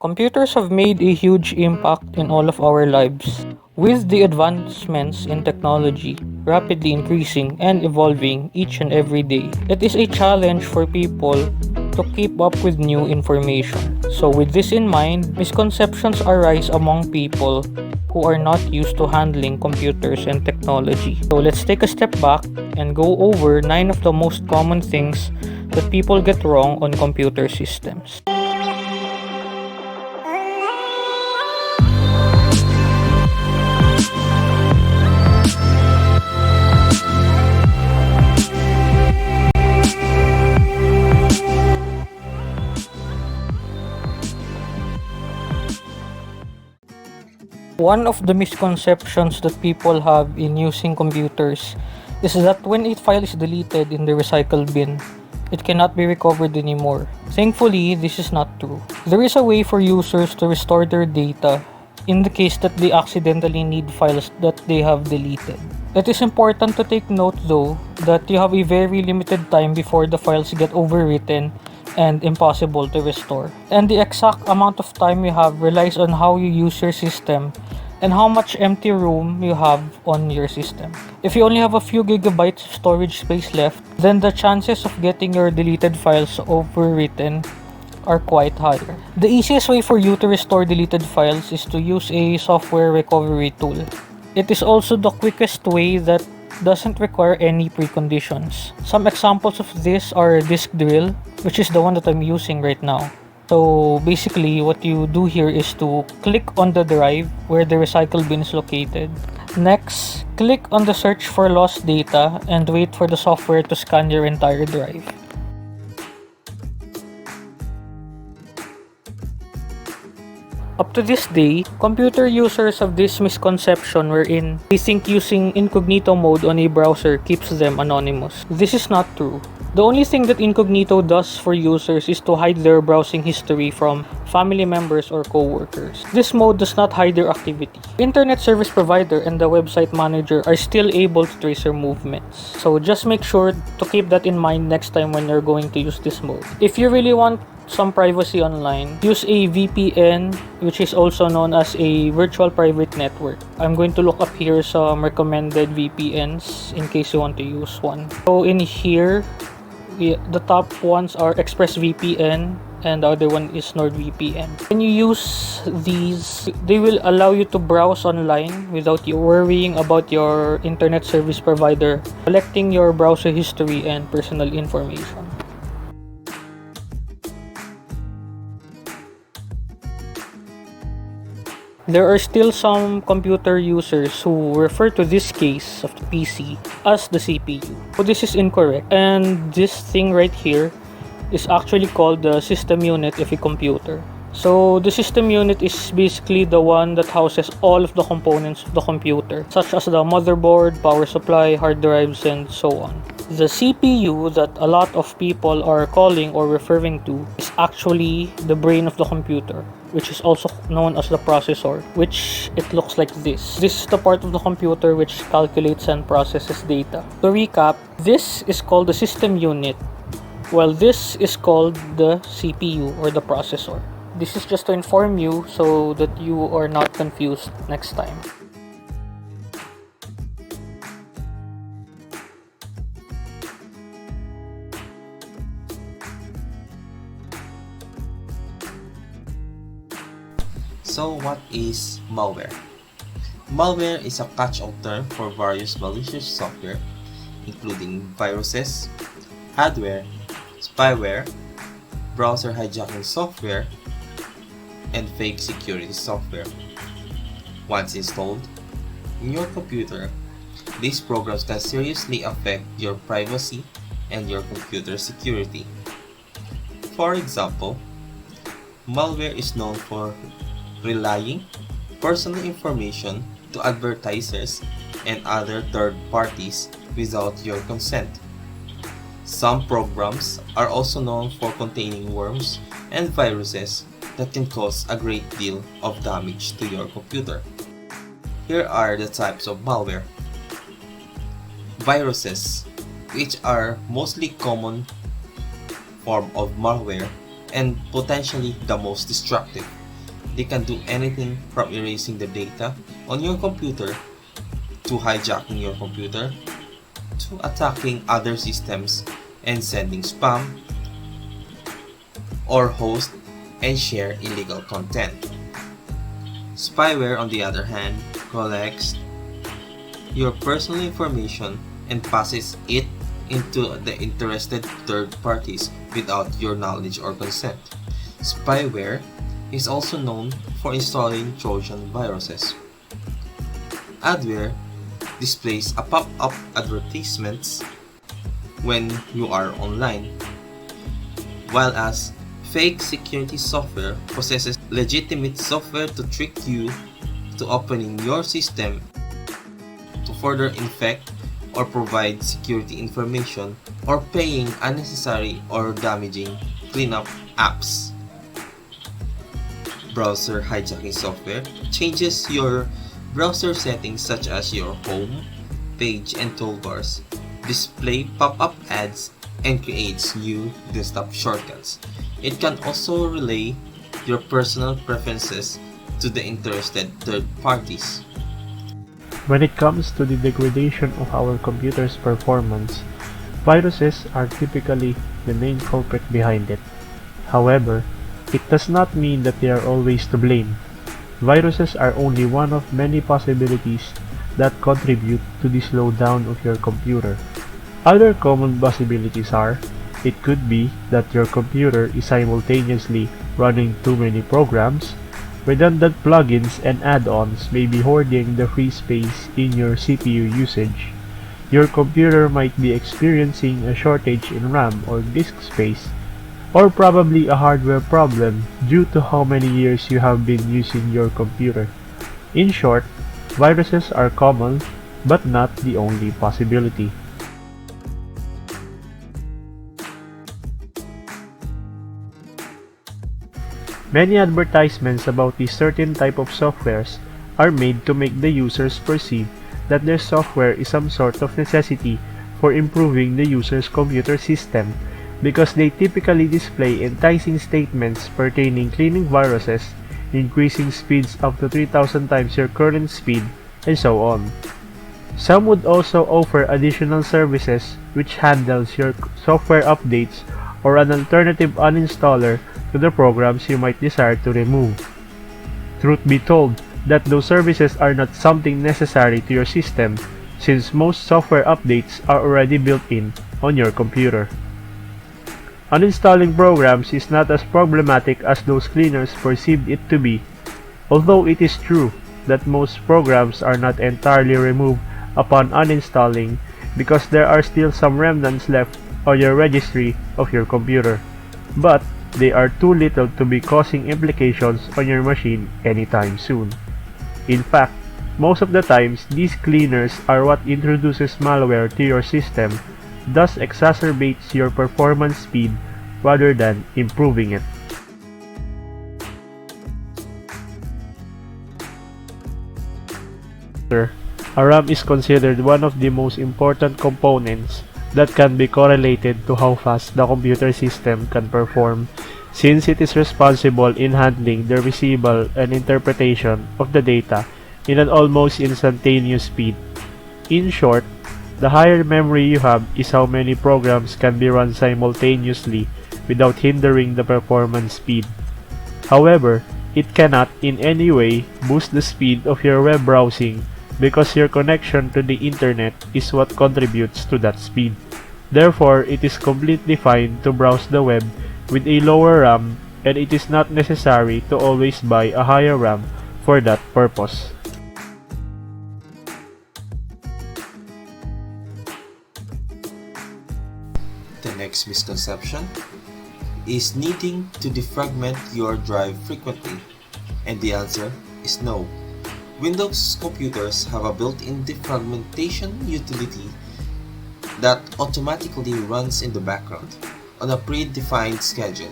Computers have made a huge impact in all of our lives. With the advancements in technology rapidly increasing and evolving each and every day, it is a challenge for people to keep up with new information. So, with this in mind, misconceptions arise among people who are not used to handling computers and technology. So, let's take a step back and go over 9 of the most common things that people get wrong on computer systems. One of the misconceptions that people have in using computers is that when a file is deleted in the recycle bin, it cannot be recovered anymore. Thankfully, this is not true. There is a way for users to restore their data in the case that they accidentally need files that they have deleted. It is important to take note though that you have a very limited time before the files get overwritten and impossible to restore. And the exact amount of time you have relies on how you use your system and how much empty room you have on your system. If you only have a few gigabytes of storage space left, then the chances of getting your deleted files overwritten are quite higher. The easiest way for you to restore deleted files is to use a software recovery tool. It is also the quickest way that doesn't require any preconditions. Some examples of this are disk drill, which is the one that I'm using right now. So basically what you do here is to click on the drive where the recycle bin is located. Next, click on the search for lost data and wait for the software to scan your entire drive. Up to this day, computer users have this misconception wherein they think using incognito mode on a browser keeps them anonymous. This is not true. The only thing that incognito does for users is to hide their browsing history from family members or coworkers. This mode does not hide their activity. Internet service provider and the website manager are still able to trace your movements. So just make sure to keep that in mind next time when you're going to use this mode. If you really want some privacy online, use a VPN, which is also known as a virtual private network. I'm going to look up here some recommended VPNs in case you want to use one. So in here, the top ones are ExpressVPN and the other one is NordVPN. When you use these, they will allow you to browse online without you worrying about your internet service provider collecting your browser history and personal information. There are still some computer users who refer to this case of the PC as the CPU. So this is incorrect, and this thing right here is actually called the system unit of a computer. So the system unit is basically the one that houses all of the components of the computer, such as the motherboard, power supply, hard drives, and so on. The CPU that a lot of people are calling or referring to is actually the brain of the computer, which is also known as the processor, which it looks like this. This is the part of the computer which calculates and processes data. To recap, this is called the system unit, while this is called the CPU or the processor. This is just to inform you so that you are not confused next time. So what is malware? Malware is a catch-all term for various malicious software, including viruses, adware, spyware, browser hijacking software, and fake security software. Once installed in your computer, these programs can seriously affect your privacy and your computer security. For example, malware is known for relaying personal information to advertisers and other third parties without your consent. Some programs are also known for containing worms and viruses that can cause a great deal of damage to your computer. Here are the types of malware. Viruses, which are mostly common form of malware and potentially the most destructive. They can do anything from erasing the data on your computer to hijacking your computer to attacking other systems and sending spam or host and share illegal content. Spyware, on the other hand, collects your personal information and passes it into the interested third parties without your knowledge or consent. Spyware is also known for installing Trojan viruses. Adware displays a pop-up advertisements when you are online, while as fake security software possesses legitimate software to trick you to opening your system to further infect or provide security information or paying unnecessary or damaging cleanup apps. Browser hijacking software changes your browser settings such as your home, page, and toolbars, display pop-up ads, and creates new desktop shortcuts. It can also relay your personal preferences to the interested third parties. When it comes to the degradation of our computer's performance, viruses are typically the main culprit behind it. However, it does not mean that they are always to blame. Viruses are only one of many possibilities that contribute to the slowdown of your computer. Other common possibilities are: it could be that your computer is simultaneously running too many programs. Redundant plugins and add-ons may be hoarding the free space in your CPU usage. Your computer might be experiencing a shortage in RAM or disk space, or probably a hardware problem due to how many years you have been using your computer. In short, viruses are common, but not the only possibility. Many advertisements about a certain type of softwares are made to make the users perceive that their software is some sort of necessity for improving the user's computer system, because they typically display enticing statements pertaining cleaning viruses, increasing speeds up to 3,000 times your current speed, and so on. Some would also offer additional services which handles your software updates or an alternative uninstaller to the programs you might desire to remove. Truth be told, that those services are not something necessary to your system, since most software updates are already built in on your computer. Uninstalling programs is not as problematic as those cleaners perceived it to be, although it is true that most programs are not entirely removed upon uninstalling, because there are still some remnants left on your registry of your computer, but they are too little to be causing implications on your machine anytime soon. In fact, most of the times these cleaners are what introduces malware to your system, thus exacerbates your performance speed rather than improving it. A RAM is considered one of the most important components that can be correlated to how fast the computer system can perform, since it is responsible in handling the retrieval and interpretation of the data in an almost instantaneous speed. In short, the higher memory you have is how many programs can be run simultaneously without hindering the performance speed. However, it cannot in any way boost the speed of your web browsing, because your connection to the internet is what contributes to that speed. Therefore, it is completely fine to browse the web with a lower RAM, and it is not necessary to always buy a higher RAM for that purpose. The next misconception is needing to defragment your drive frequently, and the answer is no. Windows computers have a built-in defragmentation utility that automatically runs in the background on a predefined schedule.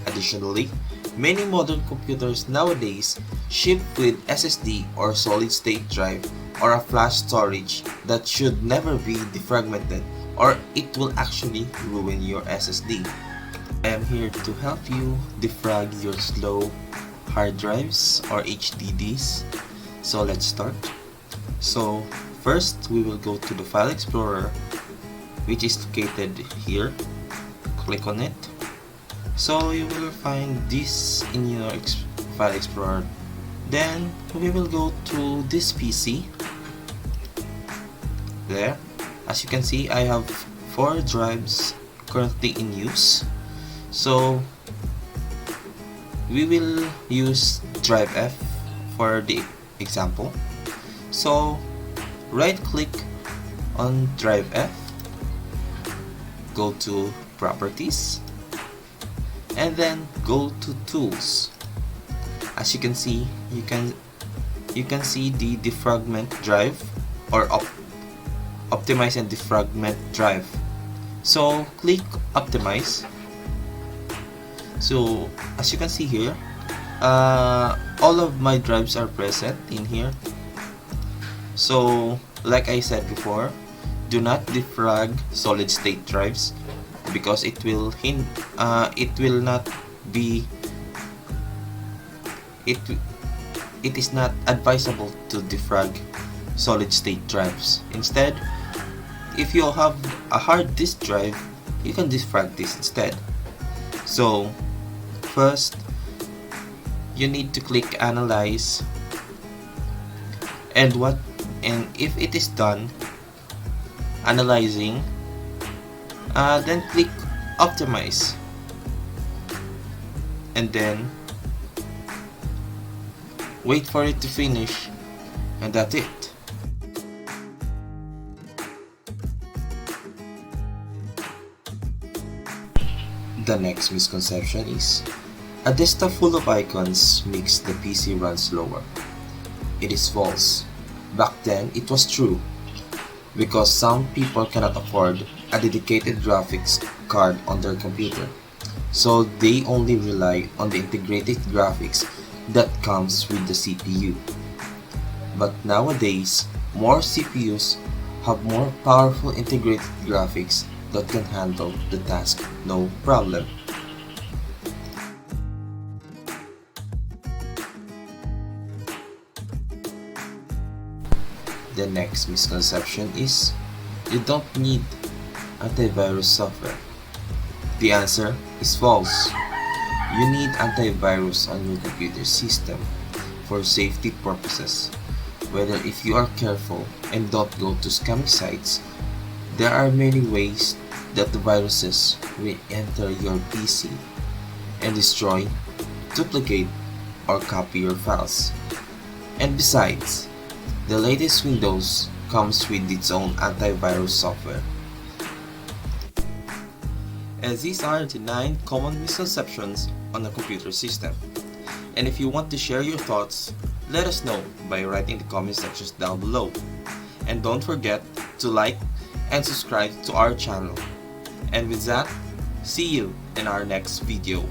Additionally, many modern computers nowadays ship with SSD or solid-state drive or a flash storage that should never be defragmented, or it will actually ruin your SSD. I am here to help you defrag your slow hard drives or HDDs. So let's start. So first we will go to the File Explorer, which is located here. Click on it. So you will find this in your File Explorer. Then we will go to this PC. There, as you can see, I have 4 drives currently in use. So we will use drive F for the example. So right click on drive F, go to properties, and then go to tools. As you can see, you can see the defragment drive or optimize and defragment drive. So click optimize. So as you can see here, all of my drives are present in here. So like I said before, do not defrag solid state drives because it will not be it is not advisable to defrag solid state drives. Instead, if you have a hard disk drive, you can defrag this instead. So first you need to click analyze, and if it is done analyzing, then click optimize, and then wait for it to finish, and that's it. The next misconception is a desktop full of icons makes the PC run slower. It is false. Back then it was true, because some people cannot afford a dedicated graphics card on their computer, so they only rely on the integrated graphics that comes with the CPU. But nowadays, more CPUs have more powerful integrated graphics that can handle the task no problem. The next misconception is you don't need antivirus software. The answer is false. You need antivirus on your computer system for safety purposes. Whether if you are careful and don't go to scammy sites, there are many ways that the viruses will enter your PC and destroy, duplicate, or copy your files. And besides, the latest Windows comes with its own antivirus software. And these are the 9 common misconceptions on a computer system. And if you want to share your thoughts, let us know by writing the comment sections down below. And don't forget to like and subscribe to our channel. And with that, see you in our next video.